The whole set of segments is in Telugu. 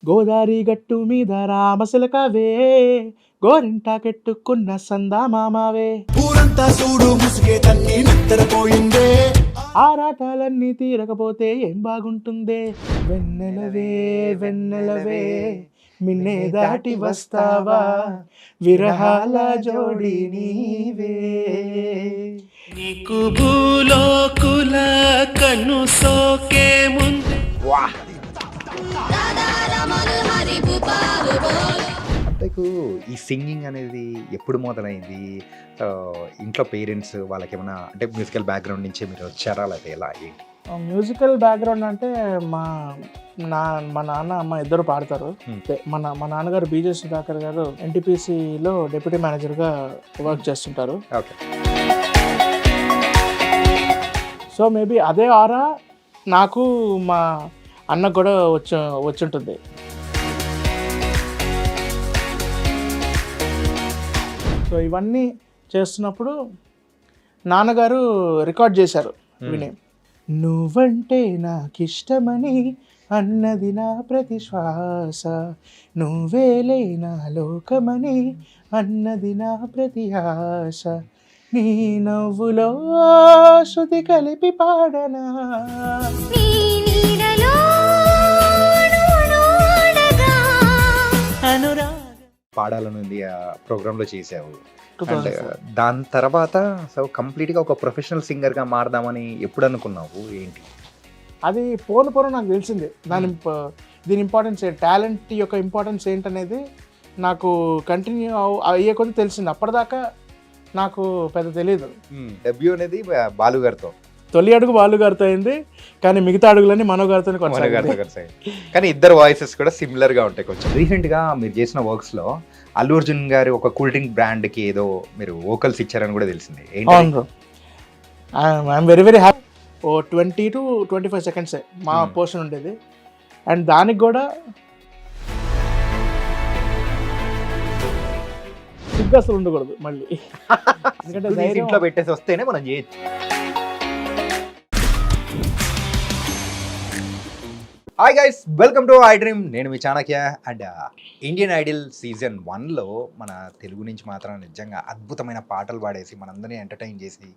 గోదారి గట్టు మీద రామసిలకవే, గోరింటాకెట్టుకున్న సందా మామావే, ఊరంతా చూడు ముసుగే తన్ని నిద్రపోయిందే. ఆరాటాలన్నీ తీరకపోతే ఏం బాగుంటుందే. వెన్నెలవే వెన్నెలవే మిన్నే దాటి వస్తావా, విరహాల జోడి నీవే. నీకు భూలోకుల కన్ను సోకే ముందు అంటే ఈ సింగింగ్ అనేది ఎప్పుడు మొదలైంది? ఇంట్లో పేరెంట్స్ వాళ్ళకి ఏమైనా అంటే మ్యూజికల్ బ్యాక్గ్రౌండ్ నుంచే మీరు వచ్చారా, లేకపోతే ఎలా ఏంటి? మ్యూజికల్ బ్యాక్గ్రౌండ్ అంటే మా నాన్న అమ్మ ఇద్దరు పాడతారు. మా నాన్నగారు బీజే సుధాకర్ గారు ఎన్టీపీసీలో డిప్యూటీ మేనేజర్గా వర్క్ చేస్తుంటారు. ఓకే. సో మేబీ అదే ఆరా నాకు మా అన్నకు కూడా వచ్చుంటుంది. సో ఇవన్నీ చేస్తున్నప్పుడు నాన్నగారు రికార్డ్ చేశారు విని. నువ్వంటే నాకిష్టమని అన్నది నా ప్రతి శ్వాస, నువ్వేలే నా లోకమని అన్నది నా ప్రతి ఆశ, నీ నవ్వులో శృతి కలిపి పాడనా, పాడాలనుంది ఆ ప్రోగ్రాంలో చేసావు. అండ్ దాని తర్వాత సో కంప్లీట్గా ఒక ప్రొఫెషనల్ సింగర్గా మారదామని ఎప్పుడు అనుకున్నావు, ఏంటి? అది పోను నాకు తెలిసింది. దీని ఇంపార్టెన్స్, టాలెంట్ యొక్క ఇంపార్టెన్స్ ఏంటనేది నాకు కంటిన్యూ అయ్యే కొద్ది తెలిసింది. అప్పటిదాకా నాకు పెద్ద తెలియదు. డెబ్యూ అనేది బాలుగారితో, తొలి అడుగు బాలుగారితో అయింది, కానీ మిగతా అడుగులన్నీ మనోగారితో. కానీ ఇద్దరు వాయిసెస్ కూడా సిమిలర్గా ఉంటాయి కొంచెం. రీసెంట్గా మీరు చేసిన వర్క్స్లో అల్లు అర్జున్ గారి ఒక కూల్ డ్రింక్ బ్రాండ్కి ఏదో మీరు వోకల్స్ ఇచ్చారని కూడా తెలిసింది. I'm very very happy. 20 to 25 సెకండ్సే మా పోర్షన్ ఉండేది. అండ్ దానికి కూడా సిగ్గు అసలు ఉండకూడదు మళ్ళీ, ఎందుకంటే ఇంట్లో పెట్టేసి వస్తేనే మనం చేయొచ్చు. Hi guys, welcome to I Dream. నేను మీ Chanakya. And Indian Idol season 1లో మన తెలుగు నుంచి మాత్రం నిజంగా అద్భుతమైన పాటలు పాడేసి మనందరినీ ఎంటర్టైన్ చేసి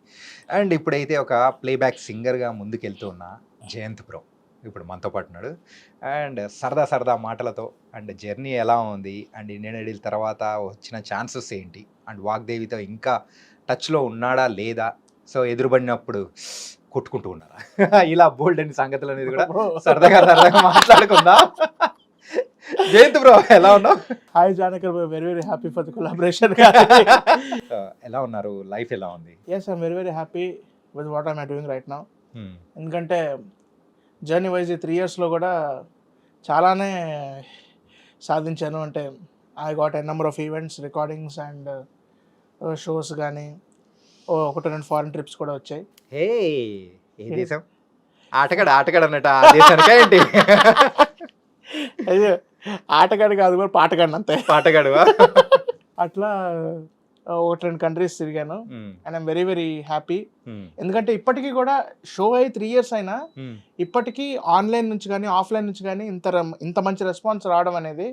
అండ్ ఇప్పుడైతే ఒక ప్లేబ్యాక్ సింగర్గా ముందుకెళ్తూ ఉన్న జయంత్ బ్రో ఇప్పుడు మనతో పాటు ఉన్నాడు. అండ్ సరదా మాటలతో అండ్ జర్నీ ఎలా ఉంది, అండ్ ఇండియన్ ఐడల్ తర్వాత వచ్చిన ఛాన్సెస్ ఏంటి, అండ్ వాగ్దేవితో ఇంకా టచ్లో ఉన్నాడా లేదా, సో ఎదురుపడినప్పుడు కొట్టుకుంటూ ఉన్నారా, ఇలా బోల్డ్ అని సంగతులు అనేది కూడా సరదాగా మాట్లాడుకుందాం. జయంత్ బ్రో ఎలా ఉన్నావు? Hi Janakar, very very happy for the collaboration. ఎలా ఉన్నారు, లైఫ్ ఎలా ఉంది? Yes, I'm very very happy with what I'm doing right now. ఎందుకంటే జర్నీ వైజ్ 3 yearsలో కూడా చాలానే సాధించాను. అంటే I got a number of events, recordings and shows కానీ 1-2 ఫారెన్ ట్రిప్స్ కూడా వచ్చాయి. ఏ దేశం? ఆటగాడు అన్నట్టు ఆ దేశానికా ఏంటి? అయ్యో, ఆటగాడు కాదు కూడా పాటగాడు, అంతే. పాటగాడు అట్లా 1-2 కంట్రీస్ తిరిగాను. And I'm very very happy. ఎందుకంటే ఇప్పటికీ కూడా షో అయ్యి 3 years అయినా ఇప్పటికీ ఆన్లైన్ నుంచి కానీ ఆఫ్లైన్ నుంచి కానీ ఇంత మంచి రెస్పాన్స్ రావడం అనేది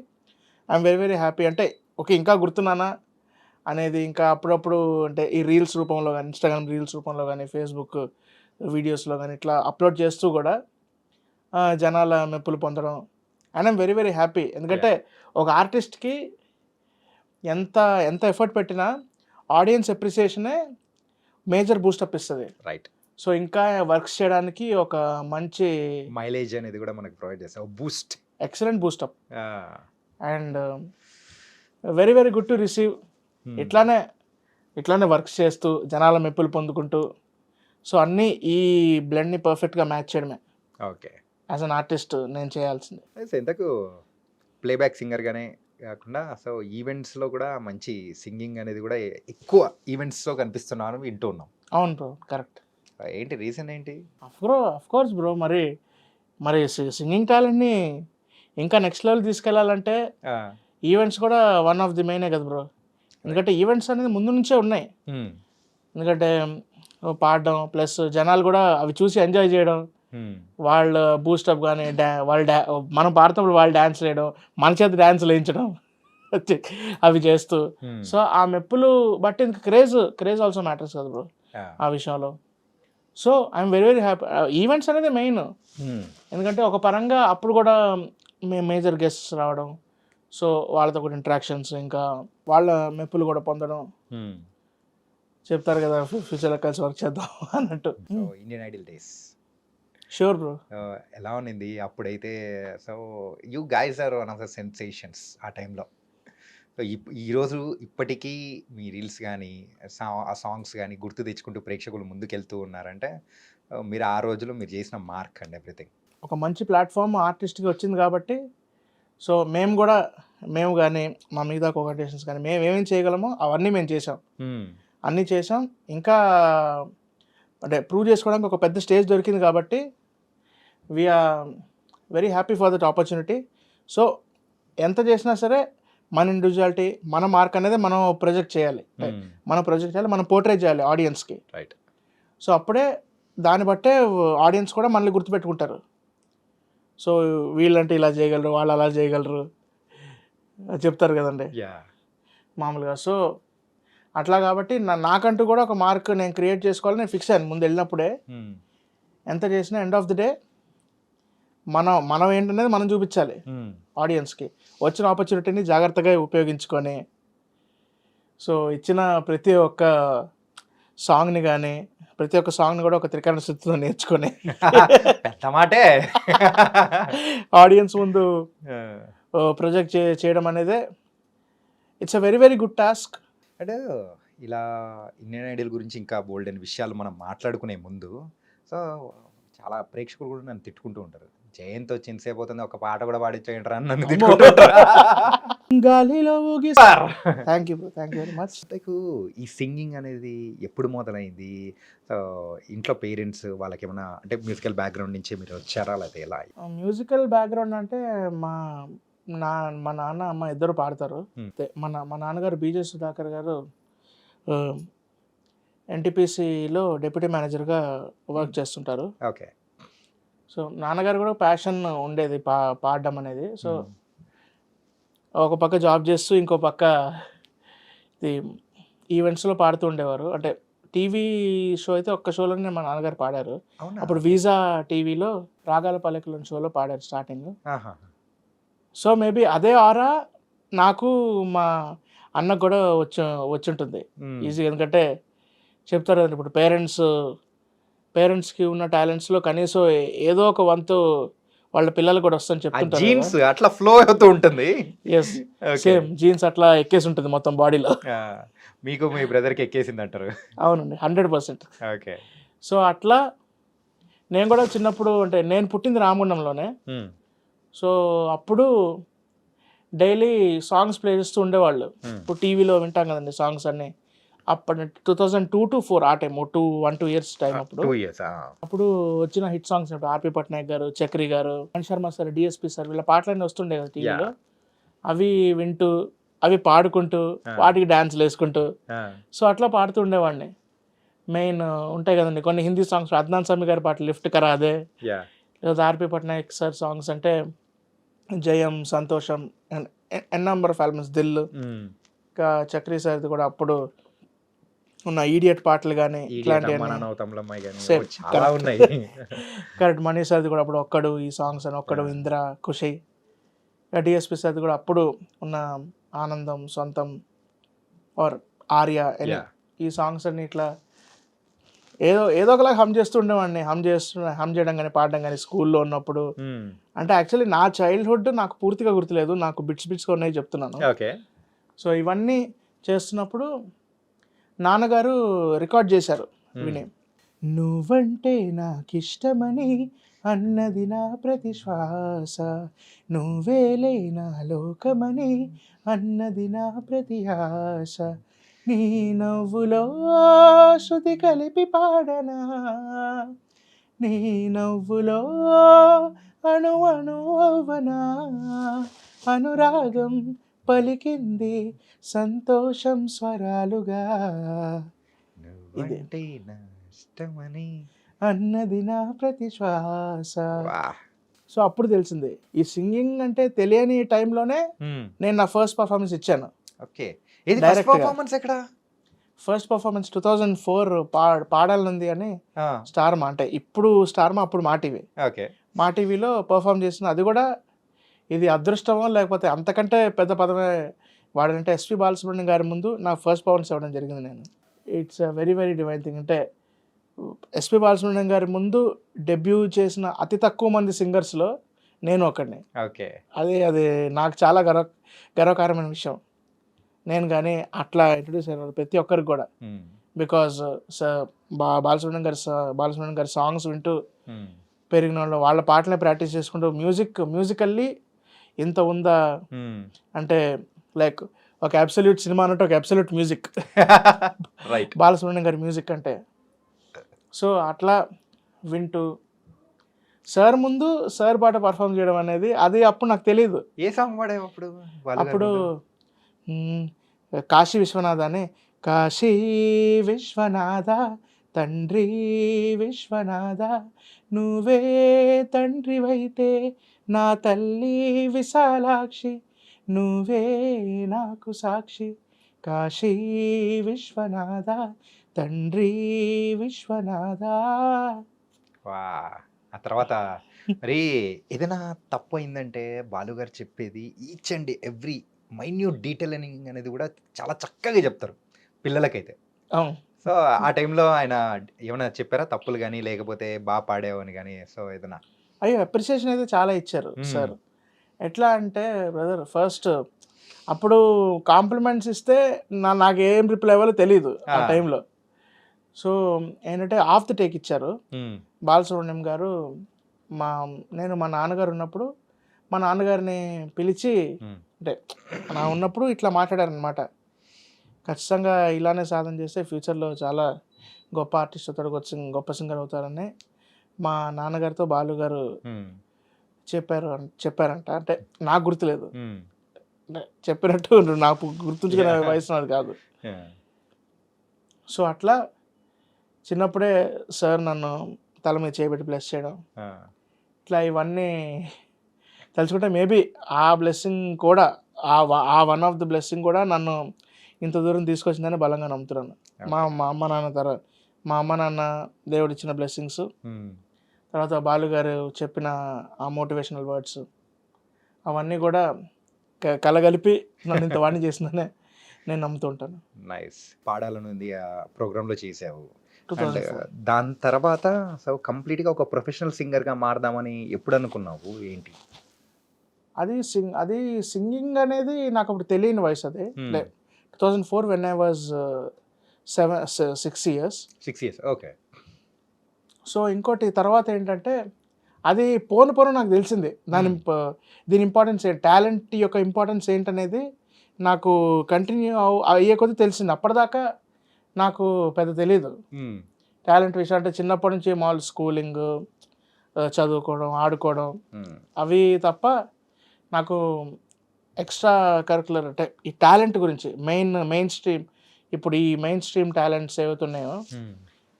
ఐఎమ్ వెరీ వెరీ హ్యాపీ. అంటే ఓకే, ఇంకా గుర్తున్నానా అనేది, ఇంకా అప్పుడప్పుడు అంటే ఈ రీల్స్ రూపంలో కానీ, ఇన్స్టాగ్రామ్ రీల్స్ రూపంలో కానీ, ఫేస్బుక్ వీడియోస్లో కానీ ఇట్లా అప్లోడ్ చేస్తూ కూడా జనాల మెప్పులు పొందడం, and I'm very very happy. ఎందుకంటే ఒక ఆర్టిస్ట్కి ఎంత ఎఫర్ట్ పెట్టినా ఆడియన్స్ అప్రిసియేషనే మేజర్ బూస్టప్ ఇస్తుంది. రైట్. సో ఇంకా వర్క్స్ చేయడానికి ఒక మంచి మైలేజ్ అనేది కూడా మనకు ప్రొవైడ్ చేస్తాం, Boost, excellent boost up. And very very good to receive. ఇట్లానే వర్క్స్ చేస్తూ జనాల మెప్పులు పొందుకుంటూ, సో అన్నీ ఈ బ్లెండ్ని పర్ఫెక్ట్గా మ్యాచ్ చేయడమే ఓకే యాజ్ అన్ ఆర్టిస్ట్ నేను చేయాల్సింది. ఎంతకు ప్లేబ్యాక్ సింగర్గానే కాకుండా సో ఈవెంట్స్లో కూడా మంచి సింగింగ్ అనేది కూడా ఎక్కువ ఈవెంట్స్లో కనిపిస్తున్నాను, వింటూ ఉన్నాం. అవును బ్రో, కరెక్ట్. ఏంటి రీజన్ ఏంటి? అఫ్ కోర్స్ బ్రో, మరి సింగింగ్ టాలెంట్ని ఇంకా నెక్స్ట్ లెవెల్ తీసుకెళ్ళాలంటే ఈవెంట్స్ కూడా వన్ ఆఫ్ ది మెయినే కదా బ్రో. ఎందుకంటే ఈవెంట్స్ అనేది ముందు నుంచే ఉన్నాయి. ఎందుకంటే పాడడం ప్లస్ జనాలు కూడా అవి చూసి ఎంజాయ్ చేయడం, వాళ్ళ బూస్టప్ కానీ మనం పాడుతున్నప్పుడు వాళ్ళు డ్యాన్స్ వేయడం, మన చేత డ్యాన్స్ వేయించడం అవి చేస్తూ. సో ఆ మెప్పులు బట్టి ఇంకా క్రేజ్ ఆల్సో మ్యాటర్స్ కదా బ్రో ఆ విషయంలో. So I'm very very happy. Events అనేది మెయిన్, ఎందుకంటే ఒక పరంగా అప్పుడు కూడా మేజర్ గెస్ట్స్ రావడం, సో వాళ్ళతో కూడా ఇంటరాక్షన్స్, ఇంకా వాళ్ళ మెప్పులు కూడా పొందడం. చెప్తారు కదా ఫ్యూచర్లో కలిసి వర్క్ చేద్దాం అన్నట్టు. Indian Idol days sure bro. ఎలా ఉన్నింది అప్పుడైతే? So you guys are one of the sensations ఆ టైంలో. సో ఈరోజు ఇప్పటికీ మీ రీల్స్ కానీ ఆ సాంగ్స్ కానీ గుర్తు తెచ్చుకుంటూ ప్రేక్షకులు ముందుకెళ్తూ ఉన్నారంటే మీరు ఆ రోజులో మీరు చేసిన మార్క్ అండ్ ఎవ్రీథింగ్. ఒక మంచి ప్లాట్ఫామ్ ఆర్టిస్ట్కి వచ్చింది కాబట్టి, సో మేము కానీ మా మిగతా కోఆర్డినేషన్స్ కానీ మేము ఏమేమి చేయగలమో అవన్నీ మేము చేసాం, అన్నీ చేసాం. ఇంకా అంటే ప్రూవ్ చేసుకోవడానికి ఒక పెద్ద స్టేజ్ దొరికింది కాబట్టి we are very happy for that opportunity. So ఎంత చేసినా సరే మన ఇండివిజువాలిటీ, మన మార్క్ అనేది మనం ప్రొజెక్ట్ చేయాలి, మనం పోర్ట్రేట్ చేయాలి ఆడియన్స్కి. రైట్. సో అప్పుడే దాన్ని బట్టే ఆడియన్స్ కూడా మనల్ని గుర్తుపెట్టుకుంటారు. సో వీళ్ళంటే ఇలా చేయగలరు, వాళ్ళు అలా చేయగలరు చెప్తారు కదండి మామూలుగా. సో అట్లా కాబట్టి నాకంటూ కూడా ఒక మార్క్ నేను క్రియేట్ చేసుకోవాలని నేను ఫిక్స్ అయ్యాను ముందు వెళ్ళినప్పుడే. ఎంత చేసినా ఎండ్ ఆఫ్ ది డే మనం ఏంటనేది మనం చూపించాలి ఆడియన్స్కి. వచ్చిన ఆపర్చునిటీని జాగ్రత్తగా ఉపయోగించుకొని, సో ఇచ్చిన ప్రతి ఒక్క సాంగ్ని కానీ ప్రతి ఒక్క సాంగ్ని కూడా ఒక త్రికరణ శుద్ధితో నేర్చుకొని పెద్ద మాటే ఆడియన్స్ ముందు ప్రొజెక్ట్ చేయడం అనేది it's a very very good task. అంటే ఇలా ఇండియన్ ఐడల్ గురించి ఇంకా బోల్డ్ అనే విషయాలు మనం మాట్లాడుకునే ముందు, సో చాలా ప్రేక్షకులు కూడా నన్ను తిట్టుకుంటూ ఉంటారు, జయంత్ వచ్చి ఎంతసేపు అవుతుంది ఒక పాట కూడా పాడించేయంటారా అని నన్ను తిట్టుకుంటూ గాలిలో thank you very much. Like ఈ సింగింగ్ అనేది ఎప్పుడు మొదలైంది? సో ఇంట్లో పేరెంట్స్ వాళ్ళకి ఏమైనా అంటే మ్యూజికల్ బ్యాక్గ్రౌండ్ నుంచి మీరు వచ్చారా, లేకపోతే ఎలా? మ్యూజికల్ బ్యాక్గ్రౌండ్ అంటే మా నాన్న అమ్మ ఇద్దరు పాడతారు. మా నాన్నగారు బీజే సుధాకర్ గారు ఎన్టీపీసీలో డిప్యూటీ మేనేజర్గా వర్క్ చేస్తుంటారు. ఓకే. సో నాన్నగారు కూడా ప్యాషన్ ఉండేది పాడడం అనేది. సో ఒక పక్క జాబ్ చేస్తూ ఇంకో పక్క ఇది ఈవెంట్స్లో పాడుతూ ఉండేవారు. అంటే టీవీ షో అయితే ఒక్క షోలోనే మా నాన్నగారు పాడారు. అప్పుడు వీజా టీవీలో రాగాల పల్లెకుల షోలో పాడారు స్టార్టింగ్. సో మేబీ అదే ఆరా నాకు మా అన్నకు కూడా వచ్చుంటుంది ఈజీగా. ఎందుకంటే చెప్తారు కదా ఇప్పుడు పేరెంట్స్కి ఉన్న టాలెంట్స్లో కనీసం ఏదో ఒక వంతు వాళ్ళ పిల్లలు కూడా వస్తుందని చెప్తుంటారు. జీన్స్ అట్లా ఫ్లో అవుతూ ఉంటుంది. ఎస్, సేమ్ జీన్స్ అట్లా ఎక్కేసి ఉంటుంది మొత్తం బాడీలో. మీకు మీ బ్రదర్కి ఎక్కేసింది అంటారు? అవునండి, 100%. ఓకే. సో అట్లా నేను కూడా చిన్నప్పుడు, అంటే నేను పుట్టింది రామగుండంలోనే. సో అప్పుడు డైలీ సాంగ్స్ ప్లే చేస్తూ ఉండేవాళ్ళు. ఇప్పుడు టీవీలో వింటాం కదండి సాంగ్స్ అన్నీ. అప్పుడు 2002 to 2004 ఆ టైం 1-2 years టైం. అప్పుడు వచ్చిన హిట్ సాంగ్స్ ఆర్పి పట్నాయక్ గారు, చక్రి గారు, Mani Sharma sir, DSP sir, వీళ్ళ పాటలన్నీ వస్తుండే కదా టీవీలో. అవి వింటూ అవి పాడుకుంటూ వాటికి డాన్స్లు వేసుకుంటూ సో అట్లా పాడుతూ ఉండేవాడిని. మెయిన్ ఉంటాయి కదండి కొన్ని హిందీ సాంగ్స్, అద్నాన్ సమీ గారి పాటలు లిఫ్ట్ కరాదే, లేదా ఆర్పి పట్నాయక్ సార్ సాంగ్స్ అంటే జయం, సంతోషం, ఎన్ నంబర్ ఆఫ్ ఆల్బమ్స్, దిల్. ఇంకా చక్రి సార్ది కూడా అప్పుడు ఉన్న ఈడియట్ పాటలు కానీ ఇట్లాంటివన్నీ కరెక్ట్. మనీ సార్ది కూడా అప్పుడు ఒక్కడు, ఈ సాంగ్స్ అని ఒక్కడు, ఇంద్ర, ఖుషి. డిఎస్పి సార్ది కూడా అప్పుడు ఉన్న ఆనందం, సొంతం, ఆర్ ఆర్య, ఈ సాంగ్స్ అన్ని ఇట్లా ఏదో ఒకలాగా హమ్ చేస్తూ ఉండేవాడిని. హమ్ చేయడం కానీ పాడడం కానీ స్కూల్లో ఉన్నప్పుడు. అంటే యాక్చువల్లీ నా చైల్డ్హుడ్ నాకు పూర్తిగా గుర్తులేదు, నాకు బిట్స్గా ఉన్నాయి చెప్తున్నాను. సో ఇవన్నీ చేస్తున్నప్పుడు నాన్నగారు రికార్డ్ చేశారు విని. నువ్వంటే నాకిష్టమని అన్నది నా ప్రతి శ్వాస, నువ్వేలే నా లోకమని అన్నది నా ప్రతి ఆశ, నీ నవ్వులో శృతి కలిపి పాడనా, నీ నవ్వులో అణు అణువనా, అనురాగం పలికింది సంతోషం స్వరాలుగా. అన్నది నా ప్రతి శ్వాస. వా. సో అప్పుడు తెలిసింది ఈ సింగింగ్ అంటే తెలియని టైంలోనే నేను నా ఫస్ట్ పర్ఫార్మెన్స్ ఇచ్చాను. ఓకే, ఇది Direct ఫస్ట్ గా. పర్ఫార్మెన్స్ ఎక్కడ? ఫస్ట్ పర్ఫార్మెన్స్ 2004 పాడాలనుంది అని స్టార్ మా, అంటే ఇప్పుడు స్టార్ మా, అప్పుడు మా టీవీ. ఓకే. మా టీవీలో పర్ఫామ్ చేసిన, అది కూడా ఇది అదృష్టమో లేకపోతే అంతకంటే పెద్ద పదమే వాడంటే ఎస్పి బాలసుబ్రహ్మణ్యం గారి ముందు నా ఫస్ట్ పర్ఫార్మెన్స్ ఇవ్వడం జరిగింది నేను. It's a very very divine thing. అంటే ఎస్పి బాలసుబ్రహ్మణ్యం గారి ముందు డెబ్యూ చేసిన అతి తక్కువ మంది సింగర్స్లో నేను ఒకడిని. ఓకే. అది నాకు చాలా గర్వకారమైన విషయం. నేను కానీ అట్లా ఇంట్రడ్యూస్ అయినారు ప్రతి ఒక్కరికి కూడా. బికాజ్ బాలసుబ్రహ్మణ్యం గారి సాంగ్స్ వింటూ పెరిగిన వాళ్ళు, వాళ్ళ పాటలే ప్రాక్టీస్ చేసుకుంటూ మ్యూజికల్లీ ఇంత ఉందా అంటే లైక్ ఒక అబ్సల్యూట్ సినిమా అన్నట్టు ఒక అబ్సల్యూట్ మ్యూజిక్ రైట్. బాలసుబ్రహ్మణ్యం గారి మ్యూజిక్ అంటే. సో అట్లా వింటూ సార్ ముందు సార్ పాట పర్ఫామ్ చేయడం అనేది అది అప్పుడు నాకు తెలియదు. ఏ సాంగ్ పాడావు అప్పుడు? అప్పుడు కాశీ విశ్వనాథ అని, కాశీ విశ్వనాథ తండ్రి విశ్వనాథ నువ్వే తండ్రివైతే నా తల్లి విశాలాక్షి నువ్వే నాకు సాక్షి కాశీ విశ్వనాథ తండ్రి విశ్వనాథ. వా. ఆ తర్వాత మరి ఏదైనా తప్పు అయిందంటే బాలుగారు చెప్పేది each and every minute detailing అనేది కూడా చాలా చక్కగా చెప్తారు పిల్లలకైతే. అవును. సో ఆ టైంలో ఆయన ఏమైనా చెప్పారా తప్పులు కానీ, లేకపోతే బాగా పాడావు అని కానీ? సో ఏదైనా అయ్యో అప్రిసియేషన్ అయితే చాలా ఇచ్చారు సార్. ఎట్లా అంటే బ్రదర్, ఫస్ట్ అప్పుడు కాంప్లిమెంట్స్ ఇస్తే నాకు ఏం రిప్లై అవ్వాలో తెలియదు ఆ టైంలో. సో ఏంటంటే ఆఫ్ ది టేక్ ఇచ్చారు బాలసుబ్రహ్మణ్యం గారు. నేను మా నాన్నగారు ఉన్నప్పుడు మా నాన్నగారిని పిలిచి, అంటే నా ఉన్నప్పుడు ఇట్లా మాట్లాడారనమాట, ఖచ్చితంగా ఇలానే సాధన చేస్తే ఫ్యూచర్లో చాలా గొప్ప ఆర్టిస్ట్ అవుతాడు, గొప్ప సింగర్ అవుతారని మా నాన్నగారితో బాలు గారు చెప్పారంట. అంటే నాకు గుర్తులేదు, అంటే చెప్పినట్టు నాకు గుర్తుంచుకునే వయసు నాది కాదు. సో అట్లా చిన్నప్పుడే సార్ నన్ను తల మీద చేయబెట్టి బ్లెస్ చేయడం, ఇట్లా ఇవన్నీ తలుచుకుంటే మేబీ ఆ బ్లెస్సింగ్ కూడా, ఆ వన్ ఆఫ్ ది బ్లెస్సింగ్ కూడా నన్ను ఇంత దూరం తీసుకొచ్చిందని బలంగా నమ్ముతున్నాను. మా అమ్మ నాన్న దేవుడు ఇచ్చిన బ్లెస్సింగ్స్, తర్వాత బాలుగారు చెప్పిన ఆ మోటివేషనల్ వర్డ్స్, అవన్నీ కూడా కలగలిపి నన్ను ఇంత వాణి చేసిందనే నేను నమ్ముతూ ఉంటాను. నైస్. పాడాలనుంది ఆ ప్రోగ్రాంలో చేసావు. అండ్ దాని తర్వాత సో కంప్లీట్గా ఒక ప్రొఫెషనల్ సింగర్గా మారదామని ఎప్పుడు అనుకున్నావు? ఏంటి అది సింగింగ్ అనేది నాకు అప్పుడు తెలియని వయసు. అది 2004 when I was 6 years. Okay. So ఇంకోటి తర్వాత ఏంటంటే అది పోను నాకు తెలిసింది దీని ఇంపార్టెన్స్ ఏంటి, టాలెంట్ యొక్క ఇంపార్టెన్స్ ఏంటనేది నాకు కంటిన్యూ అయ్యే కొద్దీ తెలిసింది. అప్పటిదాకా నాకు పెద్ద తెలీదు టాలెంట్ విషయం. అంటే చిన్నప్పటి నుంచి మామూలు స్కూలింగ్, చదువుకోవడం, ఆడుకోవడం, అవి తప్ప నాకు ఎక్స్ట్రా కరికులర్ అంటే ఈ టాలెంట్ గురించి మెయిన్ స్ట్రీమ్, ఇప్పుడు ఈ మెయిన్ స్ట్రీమ్ టాలెంట్స్ ఏవైతున్నాయో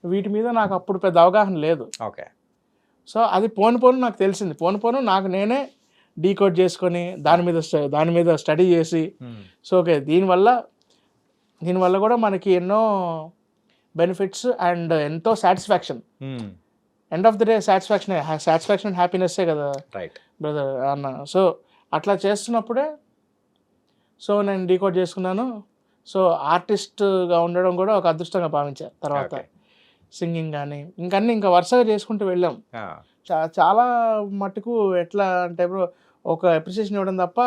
వీటి మీద నాకు అప్పుడు పెద్ద అవగాహన లేదు. ఓకే. సో అది పోను నాకు తెలిసింది. పోను నాకు నేనే డీకోడ్ చేసుకొని దాని మీద స్టడీ చేసి, సో ఓకే దీనివల్ల కూడా మనకి ఎన్నో బెనిఫిట్స్ అండ్ ఎంతో satisfaction, end of the day satisfaction and హ్యాపీనెస్సే కదా బ్రదర్ అన్న. సో అట్లా చేస్తున్నప్పుడే సో నేను డీకోడ్ చేసుకున్నాను. సో ఆర్టిస్ట్గా ఉండడం కూడా ఒక అదృష్టంగా భావించాను. తర్వాత సింగింగ్ కానీ ఇంకా వరుసగా చేసుకుంటూ వెళ్ళాం. చాలా మట్టుకు ఎట్లా అంటే ఒక అప్రిసియేషన్ ఇవ్వడం తప్ప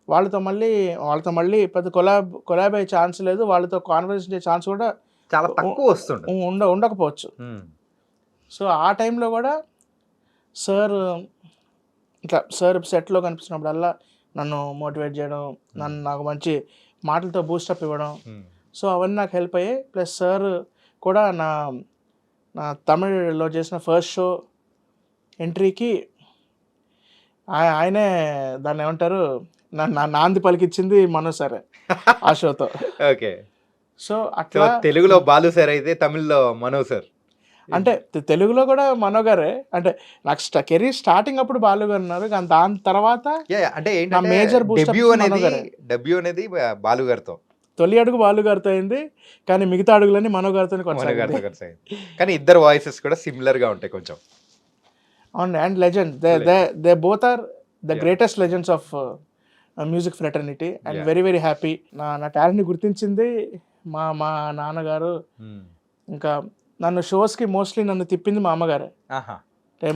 వాళ్ళతో మళ్ళీ పెద్ద కొలాబ్ అయ్యే ఛాన్స్ లేదు, వాళ్ళతో కాన్వర్సేషన్ చేసే ఛాన్స్ కూడా చాలా తక్కువ వస్తుంది, ఉండకపోవచ్చు. సో ఆ టైంలో కూడా సార్ సెట్లో కనిపిస్తున్నప్పుడల్లా నన్ను మోటివేట్ చేయడం, నాకు మంచి మాటలతో బూస్టప్ ఇవ్వడం, సో అవన్నీ నాకు హెల్ప్ అయ్యాయి. ప్లస్ సార్ కూడా నా తమిళ్లో చేసిన ఫస్ట్ షో ఎంట్రీకి ఆయనే దాన్ని ఏమంటారు నాంది పలికిచ్చింది మనోజ్ సార్ ఆ షోతో. ఓకే. సో అట్లా తెలుగులో బాలు సార్ అయితే తమిళ్లో మనోజ్ సార్. అంటే తెలుగులో కూడా మనో గారే, అంటే నాకు కెరీర్ స్టార్టింగ్ అప్పుడు బాలు గారు ఉన్నారు, కానీ దాని తర్వాత అంటే నా major boost up మనో గారే. డెబ్యూ అనేది బాలు గారితో తొలి అడుగు బాలు గారితో అయింది, కానీ మిగతా అడుగులన్నీ మనో గారితో మన కొనసాగింది. గారితో కలిసి కానీ ఇద్దరు వాయిసెస్ కూడా సిమిలర్ గా ఉంటాయి కొంచెం. అవును, and legend, they both are the greatest legends of music fraternity, and Yeah. Very very happy. నా టాలెంట్ని గుర్తించింది మా నాన్నగారు. ఇంకా నన్ను షోస్కి మోస్ట్లీ నన్ను తిప్పింది మా అమ్మగారే. ఆహా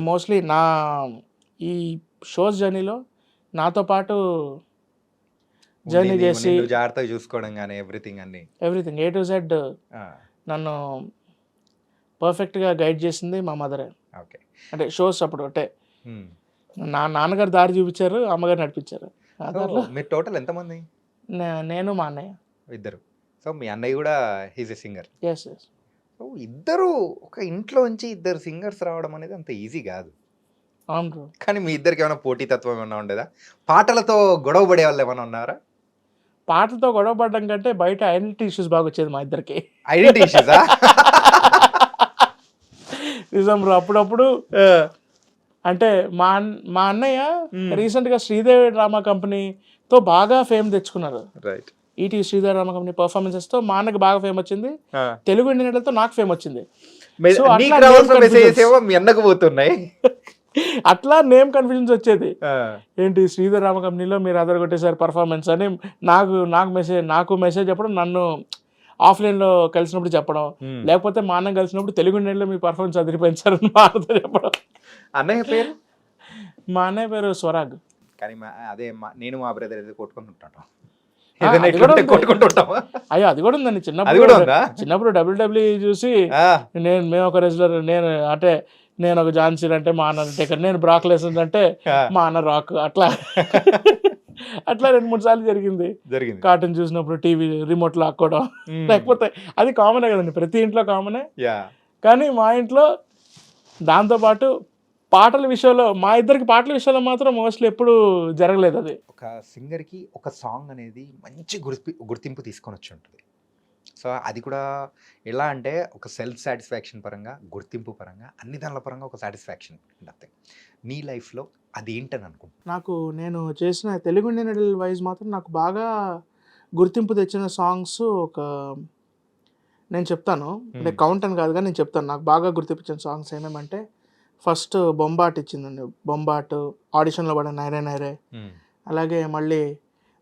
మోస్ట్లీ నా ఈ షోస్ జర్నీలో నాతో పాటు జర్నీ చేసి జాగ్రత్తగా చూసుకోవడం కానీ ఎవ్రీథింగ్ అన్ని. ఎవ్రీథింగ్ A to Z నన్ను పర్ఫెక్ట్గా గైడ్ చేసింది మా మదరే. ఓకే అంటే షోస్ అప్పుడు అంటే నాన్నగారు దారి చూపించారు, అమ్మగారు నడిపించారు. ఆ దారిలో మీరు టోటల్ ఎంతమంది? నేను మా అన్నయ్య. ఇద్దరు. సో మీ అన్నయ్య కూడా he's a singer. Yes yes. So ఇద్దరు ఒక ఇంట్లో నుంచి ఇద్దరు సింగర్స్ రావడం అనేది అంత ఈజీ కాదు. అవును బ్రో. కానీ మీ ఇద్దరికి ఏమైనా పోటీతత్వం ఏమైనా ఉండేదా? పాటలతో గొడవ పడే వాళ్ళు ఏమైనా ఉన్నారా? పాటలతో గొడవ పడడం కంటే బయట ఐడెంటిటీ ఇష్యూస్ బాగా వచ్చేది మా ఇద్దరికి. ఐడెంటిటీ ఇష్యూసా? నిజం బ్రో. అప్పుడప్పుడు అంటే మా అన్నయ్య రీసెంట్గా శ్రీదేవి డ్రామా కంపెనీతో బాగా ఫేమ్ తెచ్చుకున్నారు. Right. ETV Sridevi drama company పర్ఫార్మెన్సెస్తో మా అన్నకి బాగా ఫేమ్ వచ్చింది, తెలుగు ఇండియన్తో నాకు ఫేమ్ వచ్చింది. So, నీకు అట్లా రావాల్సిన name మెసేజెస్ confusions. ఏమో మీ అన్నకు పోతున్నాయి. అట్లా నేమ్ కన్ఫ్యూజన్స్ వచ్చేది. ఏంటి శ్రీధర్ రామ కంపెనీలో మీరు అదరగొట్టేసారి పర్ఫార్మెన్స్ అని నాకు మెసేజ్ చెప్పడం, నన్ను ఆఫ్లైన్లో కలిసినప్పుడు చెప్పడం, లేకపోతే మా అన్న కలిసినప్పుడు తెలుగు ఇండియన్లో మీ పర్ఫార్మెన్స్ అదిరిపోయింది సార్ అని మా అన్నతో చెప్పడం. అన్నయ్య పేరు? మా అన్నయ్య పేరు స్వరాగ్. కానీ నేను మా బ్రదర్ ఏదో కొట్టుకుంటుంటాను. అది కూడా ఉంది. కొట్టుకుంటుంటాం. అయ్యో అది కూడా ఉందండి. అది కూడా ఉందా? చిన్నప్పుడు WWE చూసి మేము ఒక రెజ్లర్, నేను ఒక జాన్సీన్ అంటే మా అన్న టేకర్, నేను బ్రాక్ లెసన్ అంటే మా అన్న రాక్, అట్లా 2-3 సార్లు జరిగింది. కార్టూన్ చూసినప్పుడు టీవీ రిమోట్ లాక్కోవడం, లేకపోతే అది కామనే కదండి, ప్రతి ఇంట్లో కామనే. కానీ మా ఇంట్లో దాంతోపాటు పాటల విషయంలో మా ఇద్దరికి పాటల విషయంలో మాత్రం మోస్ట్లీ ఎప్పుడు జరగలేదు. అది ఒక సింగర్కి ఒక సాంగ్ అనేది మంచి గుర్తింపు తీసుకొని వచ్చి ఉంటుంది. సో అది కూడా ఎలా అంటే ఒక సెల్ఫ్ సాటిస్ఫాక్షన్ పరంగా, గుర్తింపు పరంగా, అన్ని దానిల పరంగా ఒక సాటిస్ఫాక్షన్ ఉంటుంది. నీ లైఫ్లో అది ఏంటని అనుకుంటున్నాను? నేను చేసిన తెలుగు ఇండియన్ ఐడల్ వైజ్ మాత్రం నాకు బాగా గుర్తింపు తెచ్చిన సాంగ్స్ నేను చెప్తాను. అంటే కౌంట్ అని కాదుగా నేను చెప్తాను. నాకు బాగా గుర్తించిన సాంగ్స్ ఏమేమంటే, ఫస్ట్ బొంబాట్ ఇచ్చిందండి. బొంబాట్ ఆడిషన్లో పడిన నైరే నైరే, అలాగే మళ్ళీ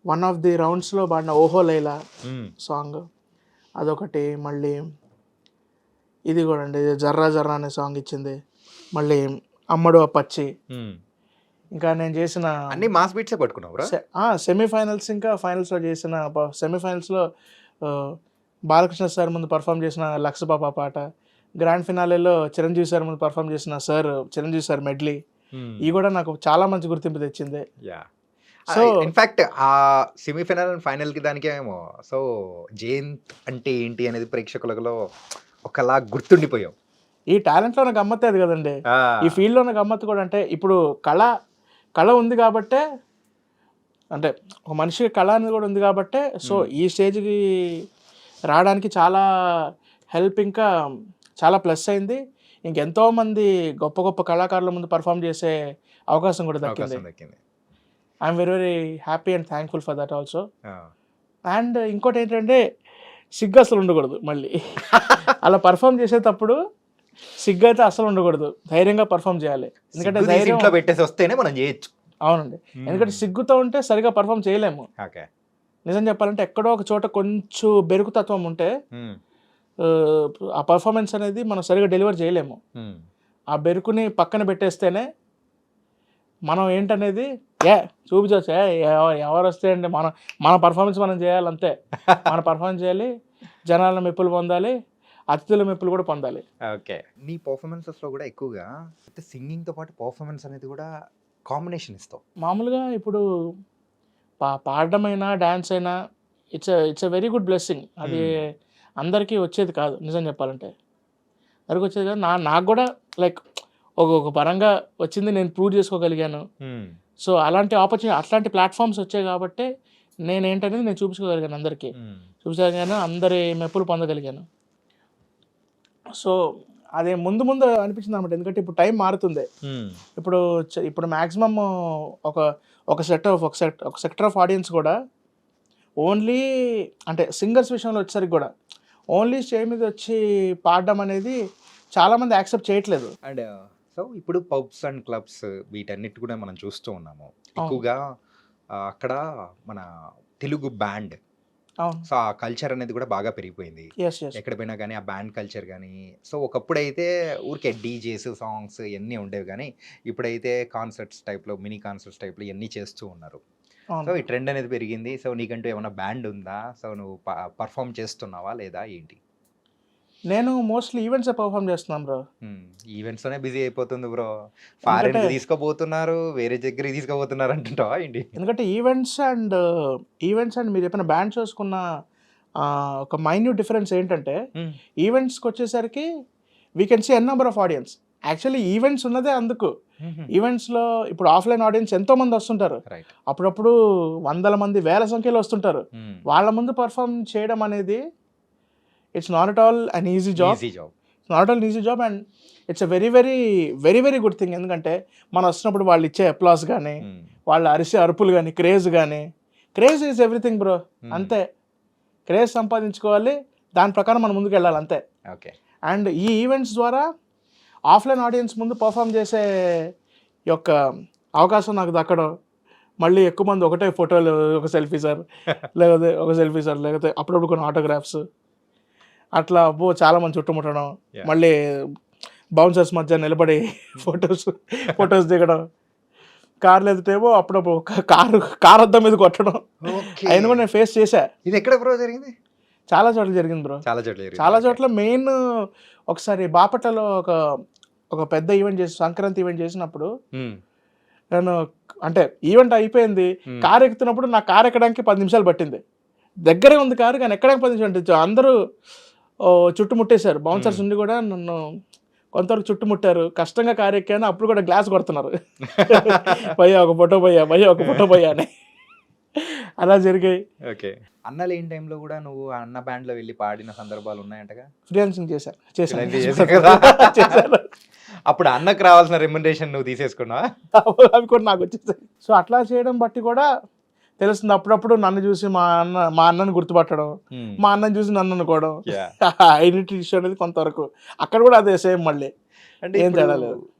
వన్ ఆఫ్ ది రౌండ్స్లో పాడిన ఓహో లైలా సాంగ్ అదొకటి, మళ్ళీ ఇది కూడా అండి జర్రా జర్రా అనే సాంగ్ ఇచ్చింది, మళ్ళీ అమ్మడు పచ్చి. ఇంకా నేను చేసిన అన్ని మాస్ బీట్సే పట్టుకున్నావు. సెమీఫైనల్స్ ఇంకా ఫైనల్స్లో చేసిన సెమీఫైనల్స్లో బాలకృష్ణ సార్ ముందు పర్ఫామ్ చేసిన లక్ష పాప పాట, గ్రాండ్ ఫినాలేలో చిరంజీవి సార్ ముందు పర్ఫామ్ చేసిన చిరంజీవి సార్ మెడ్లీ, ఇవి కూడా నాకు చాలా మంచి గుర్తింపు తెచ్చింది. సో ఇన్ఫాక్ట్ ఆ సెమీఫైనల్ అండ్ ఫైనల్ కి దానికేమో సో జయంత్ అంటే ఏంటి అనేది ప్రేక్షకులలో ఒకలా గుర్తుండిపోయాం. ఈ టాలెంట్లో నాకు గమ్మత్తే అది కదండి, ఈ ఫీల్డ్లో నాకు గమ్మత్తు కూడా. అంటే ఇప్పుడు కళ ఉంది కాబట్టే, అంటే ఒక మనిషికి కళ అనేది కూడా ఉంది కాబట్టే సో ఈ స్టేజ్కి రావడానికి చాలా హెల్ప్, ఇంకా చాలా ప్లస్ అయింది. ఇంకెంతోమంది గొప్ప గొప్ప కళాకారుల ముందు పర్ఫామ్ చేసే అవకాశం కూడా దక్కింది. I'm very very happy and thankful for that also. And ఇంకోటి ఏంటంటే, సిగ్గు అసలు ఉండకూడదు. మళ్ళీ అలా పర్ఫామ్ చేసేటప్పుడు సిగ్గు అయితే అసలు ఉండకూడదు, ధైర్యంగా పర్ఫామ్ చేయాలి. ఎందుకంటే ధైర్యం పెట్టేసి వస్తేనే మనం చేయొచ్చు. అవునండి, ఎందుకంటే సిగ్గుతో ఉంటే సరిగా పర్ఫామ్ చేయలేము. నిజం చెప్పాలంటే ఎక్కడో ఒక చోట కొంచెం బెరుకుతత్వం ఉంటే ఆ పర్ఫార్మెన్స్ అనేది మనం సరిగా డెలివర్ చేయలేము. ఆ బెరుకుని పక్కన పెట్టేస్తేనే మనం ఏంటనేది చూపించవచ్చు. ఎవరు వస్తే అంటే మన పర్ఫార్మెన్స్ మనం చేయాలి, అంతే. మన పర్ఫార్మెన్స్ చేయాలి, జనాల మెప్పులు పొందాలి, అతిథుల మెప్పులు కూడా పొందాలి. ఓకే, నీ పర్ఫార్మెన్సెస్లో కూడా ఎక్కువగా సింగింగ్తో పాటు పర్ఫార్మెన్స్ అనేది కూడా కాంబినేషన్ ఇస్తావు. మామూలుగా ఇప్పుడు పాడడం అయినా డ్యాన్స్ అయినా it's a very good blessing. అది అందరికీ వచ్చేది కాదు, నిజం చెప్పాలంటే అందరికి వచ్చేది కాదు. నాకు కూడా లైక్ ఒక పరంగా వచ్చింది, నేను ప్రూవ్ చేసుకోగలిగాను. సో అలాంటి ఆపర్చునిటీ, అట్లాంటి ప్లాట్ఫామ్స్ వచ్చాయి కాబట్టి నేనేంటనేది నేను చూపించుకోగలిగాను, అందరికీ చూపించగలిగాను, అందరి మెప్పులు పొందగలిగాను. సో అదే ముందు ముందు అనిపించింది అనమాట. ఎందుకంటే ఇప్పుడు టైం మారుతుంది. ఇప్పుడు మ్యాక్సిమం ఒక సెక్టర్ ఆఫ్ ఆడియన్స్ కూడా ఓన్లీ అంటే సింగర్స్ విషయంలో వచ్చేసరికి కూడా ఓన్లీ స్టేజ్ మీద వచ్చి పాడడం అనేది చాలామంది యాక్సెప్ట్ చేయట్లేదు. అండ్ సో ఇప్పుడు పబ్స్ అండ్ క్లబ్స్ వీటన్నిటి కూడా మనం చూస్తూ ఉన్నాము ఎక్కువగా. అక్కడ మన తెలుగు బ్యాండ్, అవును. సో ఆ కల్చర్ అనేది కూడా బాగా పెరిగిపోయింది. ఎస్ ఎస్ ఎక్కడ పోయినా కానీ ఆ బ్యాండ్ కల్చర్ కానీ. సో ఒకప్పుడైతే ఊరికే డీజేస్ సాంగ్స్ ఇవన్నీ ఉండేవి, కానీ ఇప్పుడైతే కాన్సర్ట్స్ టైప్లో, మినీ కాన్సర్ట్స్ టైప్లో ఇవన్నీ చేస్తూ ఉన్నారు. సో అవును. ఈ ట్రెండ్ అనేది పెరిగింది. సో నీకంటూ ఏమైనా బ్యాండ్ ఉందా? సో నువ్వు పర్ఫామ్ చేస్తున్నావా లేదా ఏంటి? నేను మోస్ట్లీ ఈవెంట్స్ పర్ఫామ్ చేస్తున్నాను బ్రో. ఈవెంట్స్లోనే బిజీ అయిపోతుంది బ్రో. ఫారెన్కి ఎందుకంటే తీసుకోబోతున్నారు, వేరే దగ్గరికి తీసుకోబోతున్నారు అంటుంటావా ఏంటి? ఎందుకంటే ఈవెంట్స్ అండ్ మీరు చెప్పిన బ్యాండ్ చూసుకున్న ఒక మైన్యూట్ డిఫరెన్స్ ఏంటంటే, ఈవెంట్స్కి వచ్చేసరికి we can see N number of audience. Actually events ఉన్నదే అందుకు. ఈవెంట్స్లో ఇప్పుడు ఆఫ్లైన్ ఆడియన్స్ ఎంతో మంది వస్తుంటారు, రైట్. అప్పుడప్పుడు వందల మంది, వేల సంఖ్యలో వస్తుంటారు. వాళ్ళ ముందు పర్ఫామ్ చేయడం అనేది it's not at all an easy job. Easy job. Not all easy job and it's a very very very very good thing. ఎందుకంటే మనం వచ్చినప్పుడు వాళ్ళు ఇచ్చే అప్లాస్ కానీ, వాళ్ళు అరిసే అరుపులు కానీ, క్రేజ్ ఈజ్ ఎవ్రీథింగ్ బ్రో. అంతే, క్రేజ్ సంపాదించుకోవాలి, దాని ప్రకారం మనం ముందుకు వెళ్ళాలి అంతే. ఓకే. అండ్ ఈ ఈవెంట్స్ ద్వారా ఆఫ్లైన్ ఆడియన్స్ ముందు పర్ఫామ్ చేసే యొక్క అవకాశం నాకు దక్కడం, మళ్ళీ ఎక్కువ మంది ఒకటే ఫోటోలు, ఒక సెల్ఫీ సార్ లేకపోతే అప్పుడప్పుడు కొన్ని ఆటోగ్రాఫ్స్ అట్లా చాలా మంది చుట్టుముట్టడం, మళ్ళీ బౌన్సర్స్ మధ్య నిలబడి ఫొటోస్ దిగడం, కార్లు ఎదుటేమో అప్పుడప్పుడు కార్ అద్దం మీద కొట్టడం, అయినా కూడా నేను ఫేస్ చేశా. ఇది ఎక్కడ బ్రో జరిగింది? చాలా చోట్ల జరిగింది బ్రో, చాలా చోట్ల. మెయిన్ ఒకసారి బాపట్లలో ఒక పెద్ద ఈవెంట్ సంక్రాంతి ఈవెంట్ చేసినప్పుడు నేను అంటే ఈవెంట్ అయిపోయింది, కారు ఎక్కుతున్నప్పుడు నా కారు ఎక్కడానికి 10 నిమిషాలు పట్టింది. దగ్గరే ఉంది కారు, కానీ ఎక్కడానికి 10 నిమిషాలు. అందరూ చుట్టుముట్టేశారు, బౌన్సర్స్ ఉండి కూడా నన్ను కొంతవరకు చుట్టుముట్టారు. కష్టంగా కారు ఎక్కాను, అప్పుడు కూడా గ్లాస్ కొడుతున్నారు, భయ్యా ఒక ఫోటో భయ్యా అని. అలా జరిగాయి. ఓకే. అన్న లేని టైంలో కూడా నువ్వు అన్న బ్యాండ్లో వెళ్ళి పాడిన సందర్భాలు ఉన్నాయంటగా? ఫ్రీలాన్సింగ్ చేశాను. అప్పుడు అన్నకు రావాల్సిన రెమ్యునరేషన్ నువ్వు తీసేసుకున్నావా? అవి కూడా నాకు వచ్చేసాయి. సో అట్లా చేయడం బట్టి కూడా తెలుస్తుంది. అప్పుడప్పుడు నన్ను చూసి మా అన్నని గుర్తుపట్టడం, మా అన్నని చూసి నన్ను అనుకోవడం, ఐడెంటిటీ ఇష్యూ అనేది కొంతవరకు అక్కడ కూడా అదే సేమ్. మళ్ళీ అంటే